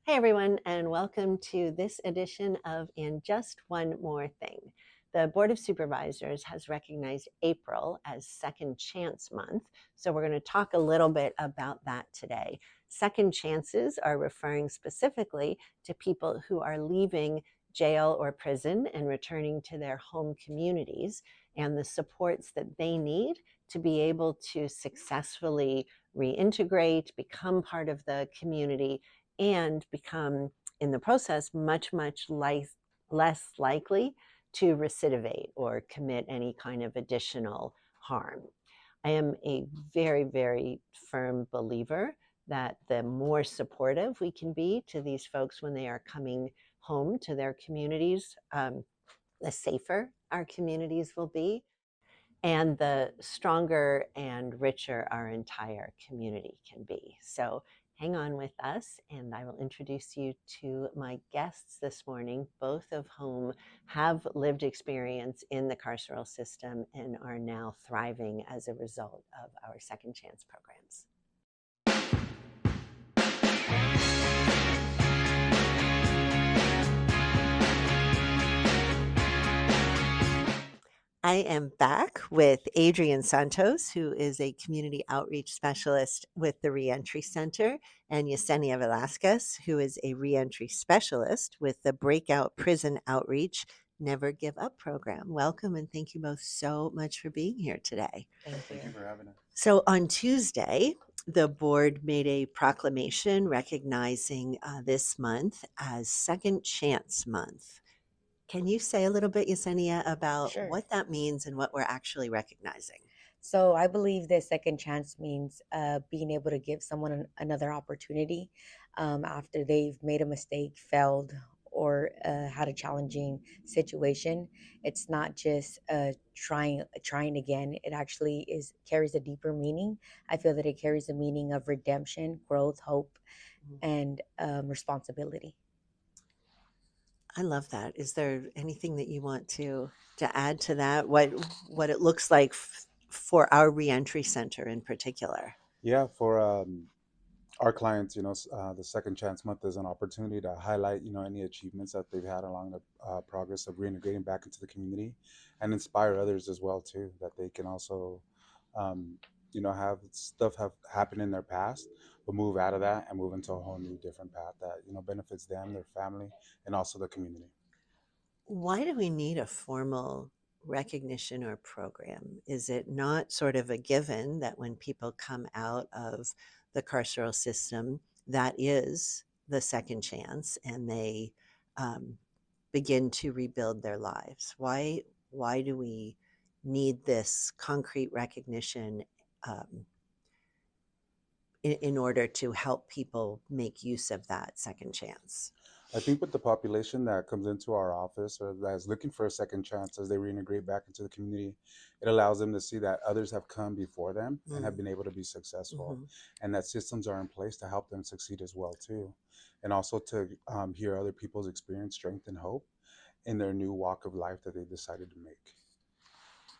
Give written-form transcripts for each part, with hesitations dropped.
Hey everyone, and welcome to this edition of And Just One More Thing. The Board of Supervisors has recognized April as Second Chance Month, so we're going to talk a little bit about that today. Second chances are referring specifically to people who are leaving jail or prison and returning to their home communities and the supports that they need to be able to successfully reintegrate, become part of the community, and become, in the process, much less likely to recidivate or commit any kind of additional harm. I am a very, very firm believer that the more supportive we can be to these folks when they are coming home to their communities, the safer our communities will be, and the stronger and richer our entire community can be. So hang on with us, and I will introduce you to my guests this morning, both of whom have lived experience in the carceral system and are now thriving as a result of our Second Chance programs. I am back with Adrian Santos, who is a community outreach specialist with the Reentry Center, and Yesina Velasquez, who is a reentry specialist with the Breakout Prison Outreach Never Give Up program. Welcome, and thank you both so much for being here today. Thank you for having us. So on Tuesday, the board made a proclamation recognizing this month as Second Chance Month. Can you say a little bit, Yesenia, about Sure. what that means and what we're actually recognizing? So I believe that second chance means being able to give someone another opportunity after they've made a mistake, failed, or had a challenging situation. It's not just trying again. It actually carries a deeper meaning. I feel that it carries a meaning of redemption, growth, hope, and responsibility. I love that. Is there anything that you want to add to that? What it looks like for our reentry center in particular? Yeah, for our clients, the Second Chance Month is an opportunity to highlight, any achievements that they've had along the progress of reintegrating back into the community, and inspire others as well too, that they can also, have stuff have happened in their past, but move out of that and move into a whole new different path that benefits them, their family, and also the community. Why do we need a formal recognition or program? Is it not sort of a given that when people come out of the carceral system, that is the second chance and they um, begin to rebuild their lives? Why do we need this concrete recognition um, in order to help people make use of that second chance? I think with the population that comes into our office or that is looking for a second chance as they reintegrate back into the community, it allows them to see that others have come before them and have been able to be successful, and that systems are in place to help them succeed as well too, and also to hear other people's experience, strength, and hope in their new walk of life that they decided to make.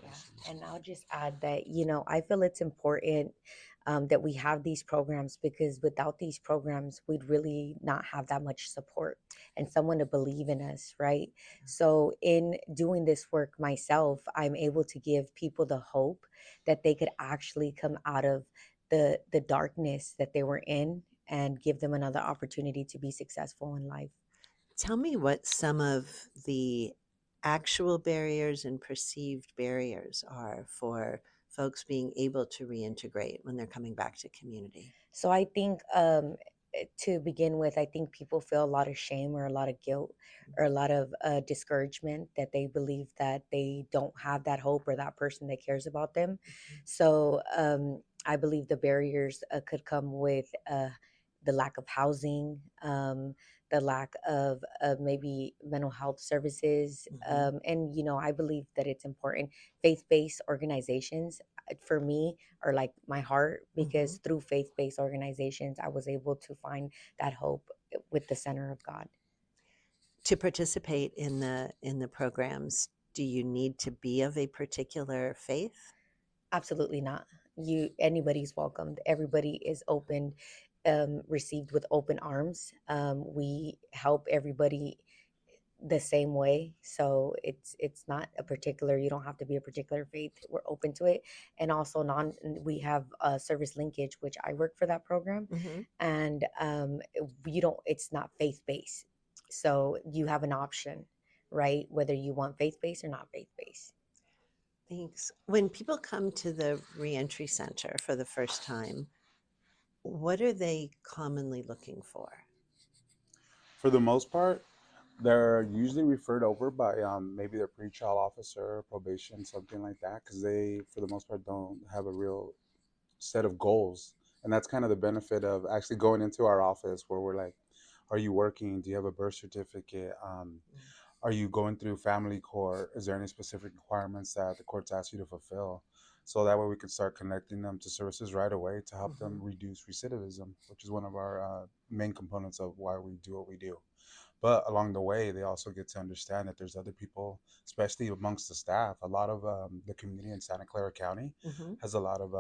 Yeah, and I'll just add that, I feel it's important that we have these programs because without these programs, we'd really not have that much support and someone to believe in us, right? So, in doing this work myself, I'm able to give people the hope that they could actually come out of the darkness that they were in and give them another opportunity to be successful in life. Tell me what some of the actual barriers and perceived barriers are for folks being able to reintegrate when they're coming back to community. So I think to begin with, I think people feel a lot of shame or a lot of guilt or a lot of discouragement that they believe that they don't have that hope or that person that cares about them. So I believe the barriers could come with the lack of housing, the lack of maybe mental health services. And, I believe that it's important. Faith based organizations for me are like my heart because through faith-based organizations I was able to find that hope with the center of God. To participate in the programs, do you need to be of a particular faith? Absolutely not. Anybody's welcomed. Everybody is open. received with open arms. We help everybody the same way, so it's not a particular, you don't have to be a particular faith, we're open to it. And also non we have a service linkage, which I work for that program. Mhm. And you don't, it's not faith based, so you have an option, right, whether you want faith based or not faith based. Thanks. When people come to the Reentry Center for the first time, what are they commonly looking for? For the most part, they're usually referred over by maybe their pretrial officer, probation, something like that, because they, for the most part, don't have a real set of goals. And that's kind of the benefit of actually going into our office, where we're like, are you working? Do you have a birth certificate? Are you going through family court? Is there any specific requirements that the courts ask you to fulfill? So that way we can start connecting them to services right away to help them reduce recidivism, which is one of our main components of why we do what we do. But along the way, they also get to understand that there's other people, especially amongst the staff. A lot of the community in Santa Clara County has a lot of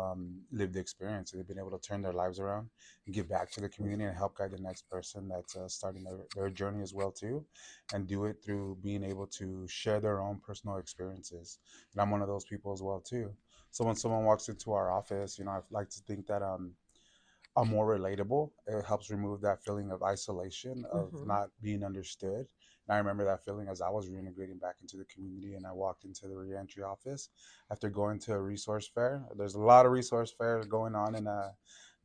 lived experience. They've been able to turn their lives around and give back to the community and help guide the next person that's starting their journey as well too, and do it through being able to share their own personal experiences. And I'm one of those people as well too. So when someone walks into our office, I like to think that are more relatable. It helps remove that feeling of isolation, of not being understood. And I remember that feeling as I was reintegrating back into the community and I walked into the reentry office after going to a resource fair. There's a lot of resource fairs going on in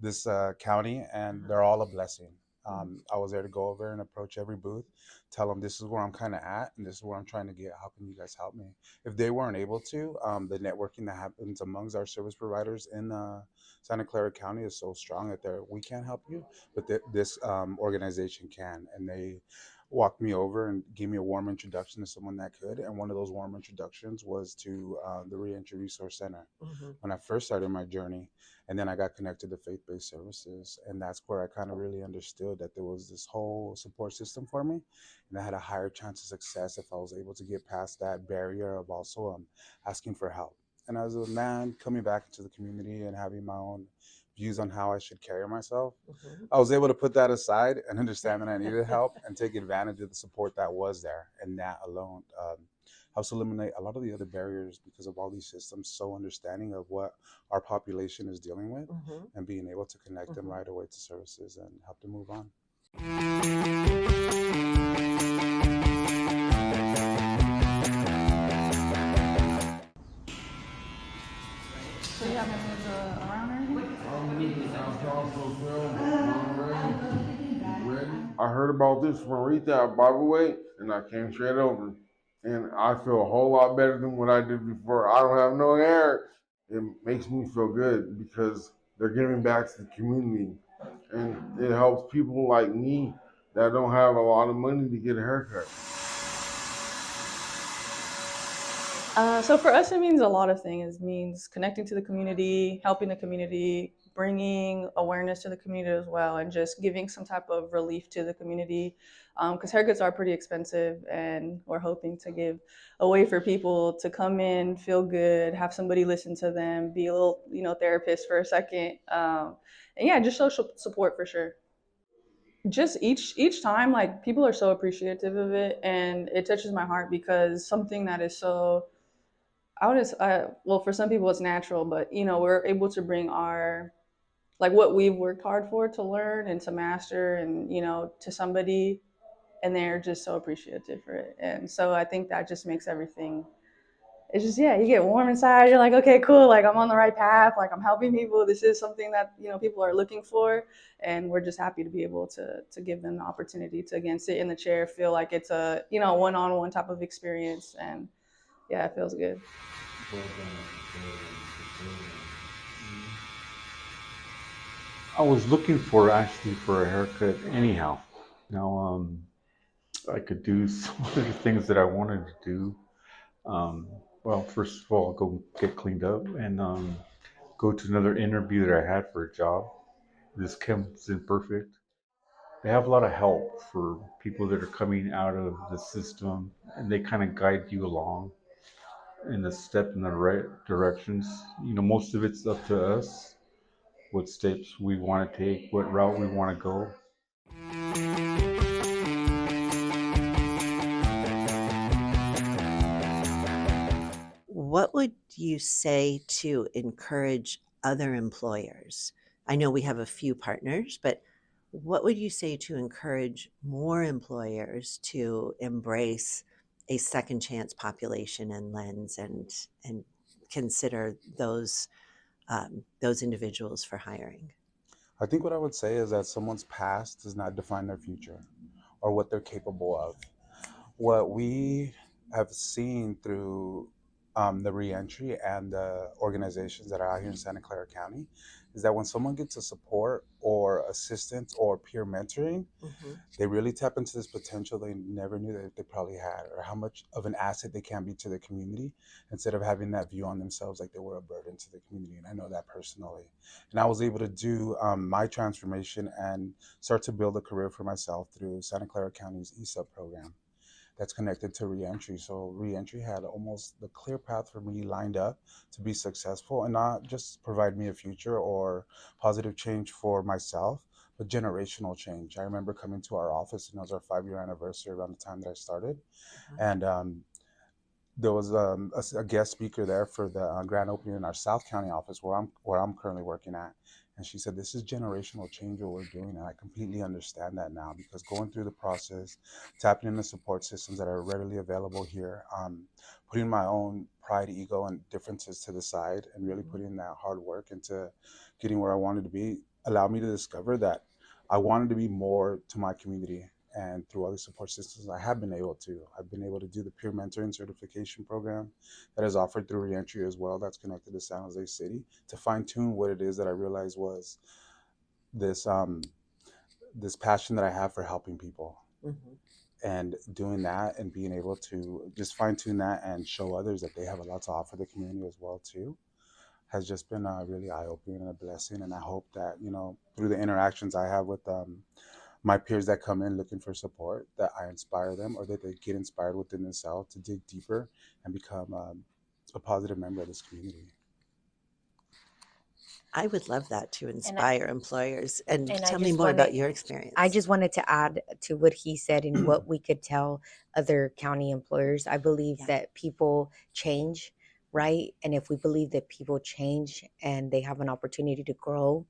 this county, and they're all a blessing. I was there to go over and approach every booth, tell them this is where I'm kind of at and this is where I'm trying to get. How can you guys help me? If they weren't able to, the networking that happens amongst our service providers in Santa Clara County is so strong that we can't help you, but this organization can. And they walked me over and gave me a warm introduction to someone that could. And one of those warm introductions was to the Reentry Resource Center when I first started my journey. And then I got connected to faith-based services. And that's where I kind of really understood that there was this whole support system for me. And I had a higher chance of success if I was able to get past that barrier of also asking for help. And as a man coming back into the community and having my own views on how I should carry myself, I was able to put that aside and understand that I needed help and take advantage of the support that was there. And that alone helps eliminate a lot of the other barriers, because of all these systems so understanding of what our population is dealing with and being able to connect them right away to services and help them move on. So you haven't moved around or anything? I heard about this from Rita at Bible Way, and I came straight over. And I feel a whole lot better than what I did before. I don't have no hair. It makes me feel good because they're giving back to the community. And it helps people like me that don't have a lot of money to get a haircut. So for us, it means a lot of things. It means connecting to the community, helping the community, bringing awareness to the community as well, and just giving some type of relief to the community. Because haircuts are pretty expensive, and we're hoping to give a way for people to come in, feel good, have somebody listen to them, be a little, therapist for a second. And yeah, just social support for sure. Just each time, like, people are so appreciative of it, and it touches my heart because something that is so, well, for some people it's natural, but we're able to bring our, like, what we've worked hard for to learn and to master, and to somebody, and they're just so appreciative for it. And so I think that just makes everything, it's just, yeah, you get warm inside. You're like, okay, cool, like, I'm on the right path, like, I'm helping people. This is something that people are looking for, and we're just happy to be able to give them the opportunity to, again, sit in the chair, feel like it's a one-on-one type of experience. And yeah, it feels good. I was looking for a haircut anyhow. Now, I could do some of the things that I wanted to do. Well, first of all, go get cleaned up and go to another interview that I had for a job. This comes in perfect. They have a lot of help for people that are coming out of the system, and they kind of guide you along in the step in the right directions. Most of it's up to us. what steps we want to take, what route we want to go. What would you say to encourage other employers? I know we have a few partners, but what would you say to encourage more employers to embrace a second chance population and lens and consider those individuals for hiring? I think what I would say is that someone's past does not define their future or what they're capable of. What we have seen through the reentry and the organizations that are out here in Santa Clara County is that when someone gets a support or assistance or peer mentoring, they really tap into this potential they never knew that they probably had, or how much of an asset they can be to the community instead of having that view on themselves like they were a burden to the community. And I know that personally. And I was able to do my transformation and start to build a career for myself through Santa Clara County's ESUP program that's connected to reentry. So reentry had almost the clear path for me lined up to be successful and not just provide me a future or positive change for myself, but generational change. I remember coming to our office, and it was our 5-year anniversary around the time that I started. And there was a guest speaker there for the grand opening in our South County office where I'm currently working at. And she said, this is generational change what we're doing. And I completely understand that now, because going through the process, tapping into support systems that are readily available here, putting my own pride, ego, and differences to the side, and really putting that hard work into getting where I wanted to be, allowed me to discover that I wanted to be more to my community. And through other support systems, I have been able to. I've been able to do the peer mentoring certification program that is offered through Reentry as well, that's connected to San Jose City, to fine tune what it is that I realized was this this passion that I have for helping people. And doing that and being able to just fine tune that and show others that they have a lot to offer the community as well too, has just been really eye-opening and a blessing. And I hope that, you know, through the interactions I have with my peers that come in looking for support, that I inspire them, or that they get inspired within themselves to dig deeper and become a positive member of this community. I would love that, to inspire employers. And and I tell me just more about wanted- your experience. I just wanted to add to what he said and what we could tell other county employers. I believe that people change, right? And if we believe that people change and they have an opportunity to grow,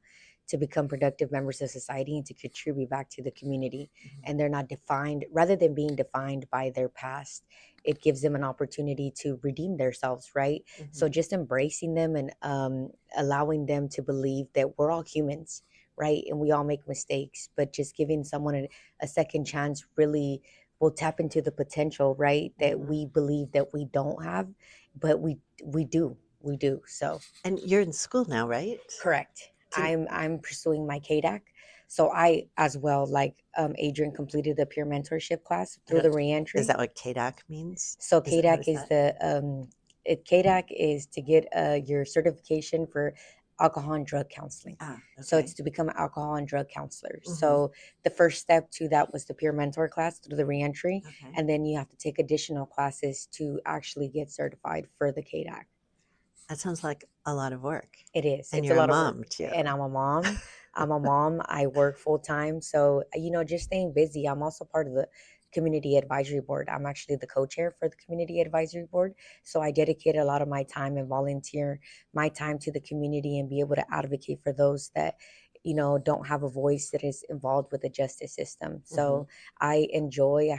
to become productive members of society and to contribute back to the community, and they're not defined, rather than being defined by their past, it gives them an opportunity to redeem themselves, right? So just embracing them and allowing them to believe that we're all humans, right? And we all make mistakes, but just giving someone a second chance really will tap into the potential, right? That we believe that we don't have, but we do. So, and you're in school now, right? correct. I'm pursuing my KDAC. So I as well, like Adrian, completed the peer mentorship class through the reentry. Is that what KDAC means? So KDAC is KDAC is to get your certification for alcohol and drug counseling. So it's to become an alcohol and drug counselor. So the first step to that was the peer mentor class through the reentry, and then you have to take additional classes to actually get certified for the KDAC. That sounds like a lot of work. It is. And it's you're a lot a of mom work. too. And I'm a mom. I work full time. So, just staying busy. I'm also part of the community advisory board. I'm actually the co-chair for the community advisory board. So I dedicate a lot of my time and volunteer my time to the community and be able to advocate for those that don't have a voice that is involved with the justice system. So I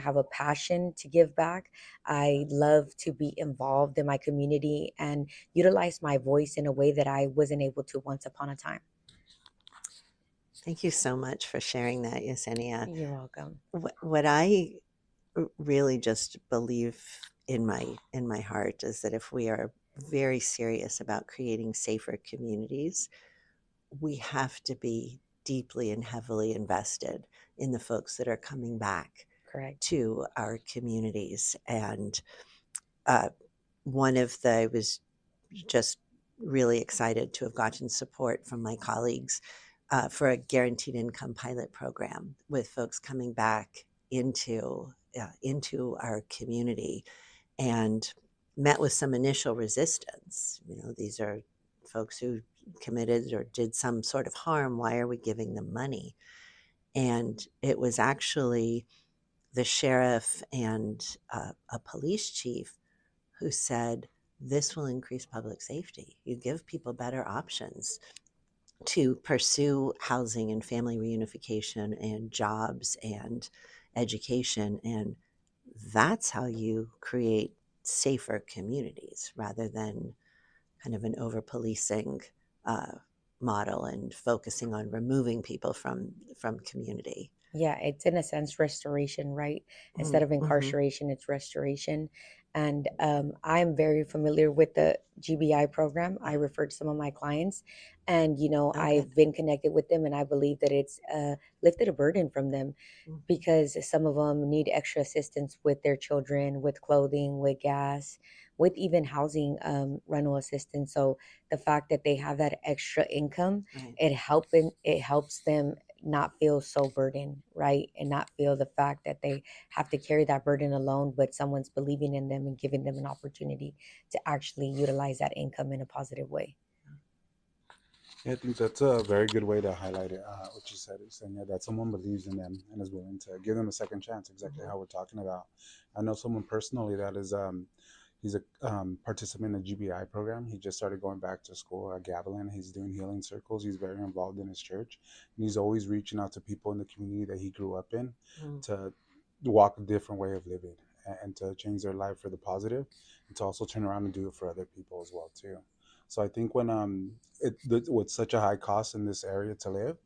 have a passion to give back. I love to be involved in my community and utilize my voice in a way that I wasn't able to once upon a time. Thank you so much for sharing that, Yesenia. You're welcome. What I really just believe in my heart is that if we are very serious about creating safer communities, we have to be deeply and heavily invested in the folks that are coming back to our communities. And I was just really excited to have gotten support from my colleagues for a guaranteed income pilot program with folks coming back into our community, and met with some initial resistance. These are folks who committed or did some sort of harm, why are we giving them money? And it was actually the sheriff and a police chief who said, this will increase public safety. You give people better options to pursue housing and family reunification and jobs and education. And that's how you create safer communities rather than kind of an over policing model and focusing on removing people from community. Yeah, it's in a sense restoration, right? Instead of Mm-hmm. incarceration, it's restoration. And I'm very familiar with the GBI program. I refer to some of my clients, and I've been connected with them, and I believe that it's lifted a burden from them, because some of them need extra assistance with their children, with clothing, with gas, with even housing rental assistance. So the fact that they have that extra income, Right. it helps them not feel so burdened, right? And not feel the fact that they have to carry that burden alone, but someone's believing in them and giving them an opportunity to actually utilize that income in a positive way. Yeah, I think that's a very good way to highlight it. What you said is saying that someone believes in them and is willing to give them a second chance. Exactly how we're talking about. I know someone personally that is he's a participant in the GBI program. He just started going back to school at Gavilan. He's doing healing circles. He's very involved in his church, and he's always reaching out to people in the community that he grew up in to walk a different way of living and to change their life for the positive, and to also turn around and do it for other people as well too. So I think when with such a high cost in this area to live,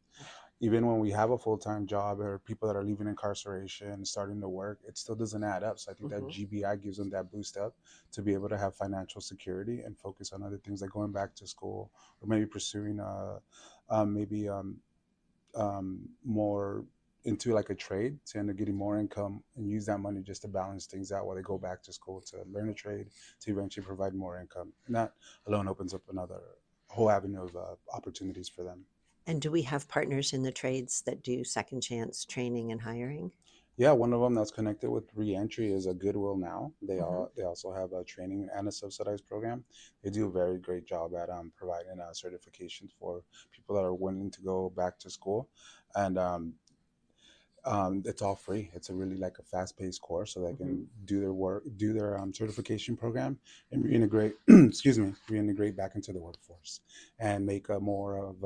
even when we have a full-time job or people that are leaving incarceration, starting to work, it still doesn't add up. So I think that GBI gives them that boost up to be able to have financial security and focus on other things like going back to school or maybe pursuing more into like a trade to end up getting more income and use that money just to balance things out while they go back to school to learn a trade to eventually provide more income. And that alone opens up another whole avenue of opportunities for them. And do we have partners in the trades that do second chance training and hiring? Yeah, one of them that's connected with Reentry is a Goodwill Now. They also have a training and a subsidized program. They do a very great job at providing certifications for people that are willing to go back to school, and it's all free. It's a really like a fast-paced course, so they can do their work, do their certification program, and reintegrate. Reintegrate back into the workforce, and make a more of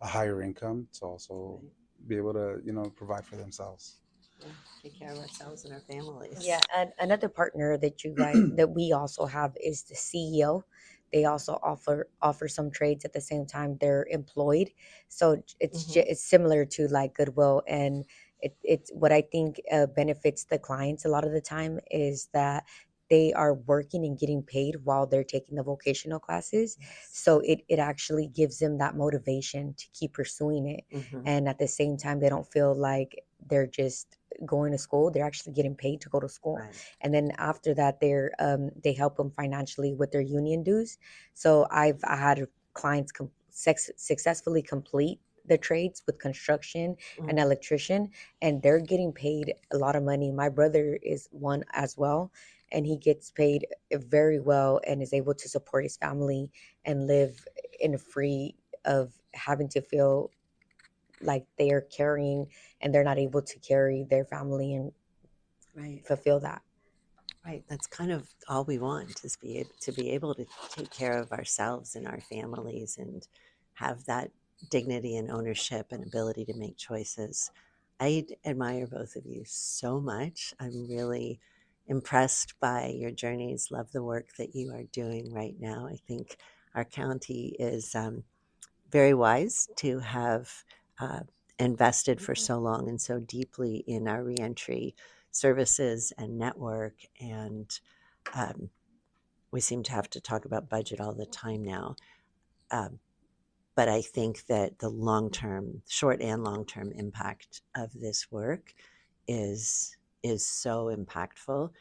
a higher income to also be able to provide for themselves. Yeah, take care of ourselves and our families. Yeah, and another partner that you guys that we also have is the CEO. They also offer some trades at the same time they're employed. So it's similar to like Goodwill, and it's what I think benefits the clients a lot of the time is that they are working and getting paid while they're taking the vocational classes. So it actually gives them that motivation to keep pursuing it. And at the same time, they don't feel like they're just going to school. They're actually getting paid to go to school. Right. And then after that, they help them financially with their union dues. So I had clients successfully complete the trades with construction and electrician, and they're getting paid a lot of money. My brother is one as well, and he gets paid very well and is able to support his family and live in free of having to feel like they are carrying and they're not able to carry their family and fulfill that. Right. That's kind of all we want is to be able to take care of ourselves and our families and have that dignity and ownership and ability to make choices. I admire both of you so much. I'm really impressed by your journeys. Love the work that you are doing right now. I think our county is very wise to have invested for so long and so deeply in our reentry services and network. And we seem to have to talk about budget all the time now. But I think that the long-term, short and long-term impact of this work is so impactful,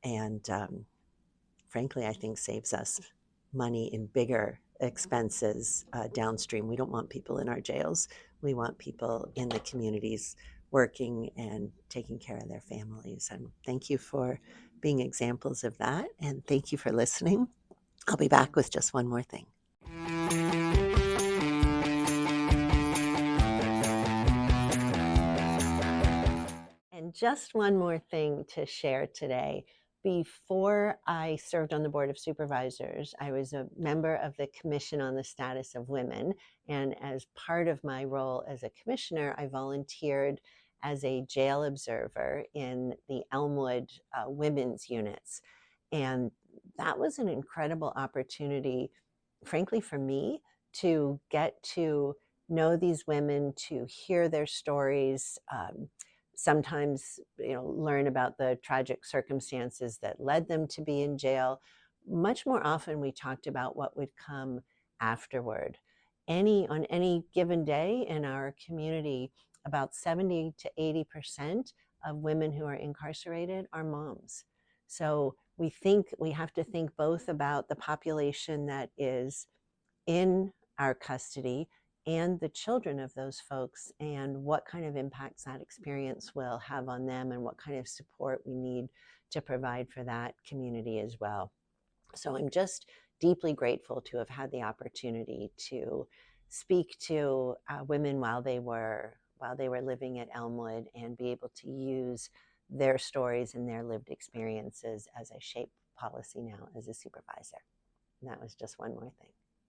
and frankly, I think saves us money in bigger expenses downstream. We don't want people in our jails. We want people in the communities working and taking care of their families. And thank you for being examples of that. And thank you for listening. I'll be back with just one more thing. And just one more thing to share today. Before I served on the Board of Supervisors, I was a member of the Commission on the Status of Women. And as part of my role as a commissioner, I volunteered as a jail observer in the Elmwood women's units. And that was an incredible opportunity, frankly, for me to get to know these women, to hear their stories, sometimes learn about the tragic circumstances that led them to be in jail. Much more often we talked about what would come afterward. On any given day in our community, about 70 to 80% of women who are incarcerated are moms. So we have to think both about the population that is in our custody and the children of those folks, and what kind of impacts that experience will have on them, and what kind of support we need to provide for that community as well. So I'm just deeply grateful to have had the opportunity to speak to women while they were living at Elmwood, and be able to use their stories and their lived experiences as I shape policy now as a supervisor. And that was just one more thing.